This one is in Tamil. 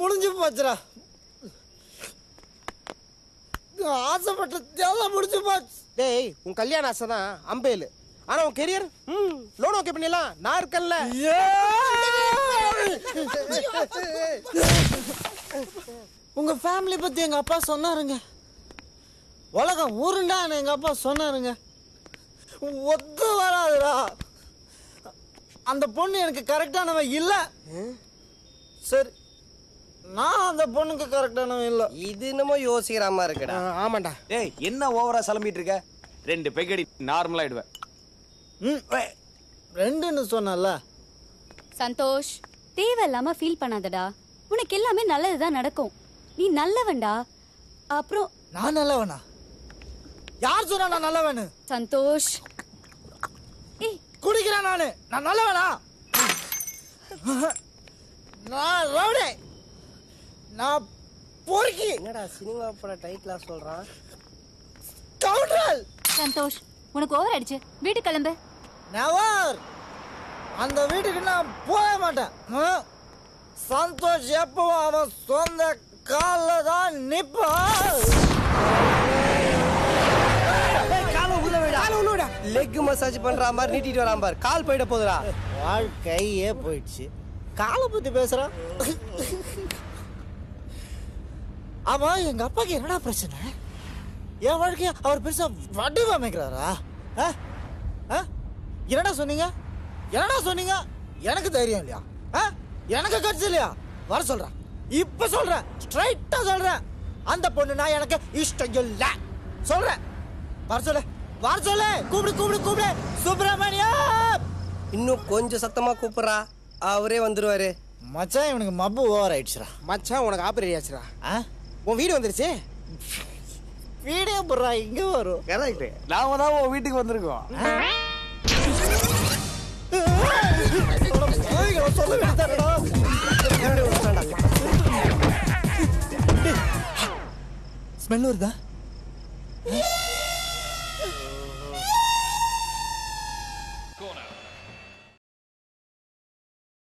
முடிஞ்சு போச்சுடா. ஆசைப்பட்ட தேவை முடிஞ்சு போச்சு. டேய் உன் கல்யாண ஆசை தான் அம்பேலு. ஆனா உன் கெரியர் லோன் ஓகே பண்ணிடலாம். நான் இருக்கேன்ல. உங்க ஃபேமிலி பத்தி எங்க அப்பா சொன்னாருங்க. உலகம் ஊருண்டான்னு எங்க அப்பா சொன்னாருங்க. ஒத்து வராதுடா. அந்த பொண்ணு எனக்கு கரெக்டானவன் இல்ல. சரி, நான் அந்த பொண்ணுக்கு கரெக்டானவன் இல்ல. இது என்னமோ யோசிக்கிறாம இருக்குடா. ஆமாண்டா. டேய் என்ன ஓவரா சலம்பிட்டு இருக்க? 2 பெக்கடி நார்மலா ஆயிடுவேன். ரெண்டுன்னு சொன்னல. சந்தோஷ், தேவையில்லாம ஃபீல் பண்ணாதடா. உனக்கு எல்லாமே நல்லதுதான் நடக்கும். நீ நல்லவன்டா. அப்புறம் நான் நல்லவனா? யார் சொன்னா நான் நல்லவனு? சந்தோஷ், குடிக்கிறேன் நானு. நான் நல்லவனா? நான் ரவுடி. நான் பொறுக்கி. என்னடா சினிமா பட டைட்டிலா சொல்றான்? கவுண்டர். சந்தோஷ், உனக்கு ஓவர் ஆயிடுச்சு. வீட்டுக்கு கிளம்பு. நெவர். அந்த வீட்டுக்கு நான் போக மாட்டேன். சந்தோஷ் எப்பவும் அவன் சொந்த கால்ல தான் நிப்பான். லெக் மசாஜ் பண்ற மாதிரி நீட்டிட்டு வராம பாரு. கால் போயிட போதுடா. வாழ்க்கையே போயிடுச்சு. காலை பத்தி பேசுறான். ஆமா, எங்க அப்பாக்கு என்னடா பிரச்சனை? என் வாழ்க்கைய அவர் பெருசா வடிவமைக்கிறாரா? என்னடா சொன்னீங்க? என்னடா சொன்னீங்க? எனக்கு தைரியம் இல்லையா? எனக்கு கட்சி இல்லையா? வர சொல்றேன். இப்ப சொல்றேன். ஸ்ட்ரைட்டா சொல்றேன். அந்த பொண்ணு நான் எனக்கு இஷ்டம் இல்ல சொல்றேன். வர சொல்லு. வர சொல்லு. கூப்பிடு கூப்பிடு கூப்பிடு. சுப்பிரமணியம். இன்னும் கொஞ்சம் சத்தமா கூப்பிடுறா. அவரே வந்துருவாரு. மச்சான், இவனுக்கு மப்பு ஓவர் ஆயிடுச்சுடா. மச்சான் உனக்கு ஆபரேட் ஆச்சுடா. உன் வீடு வந்துருச்சு. வீடியோ போடுறா. இங்க வரும். கரெக்ட். நாம தான் உன் வீட்டுக்கு வந்திருக்கோம். சொல்ல வேண்டியதானடா. ஸ்மெல் வருதா?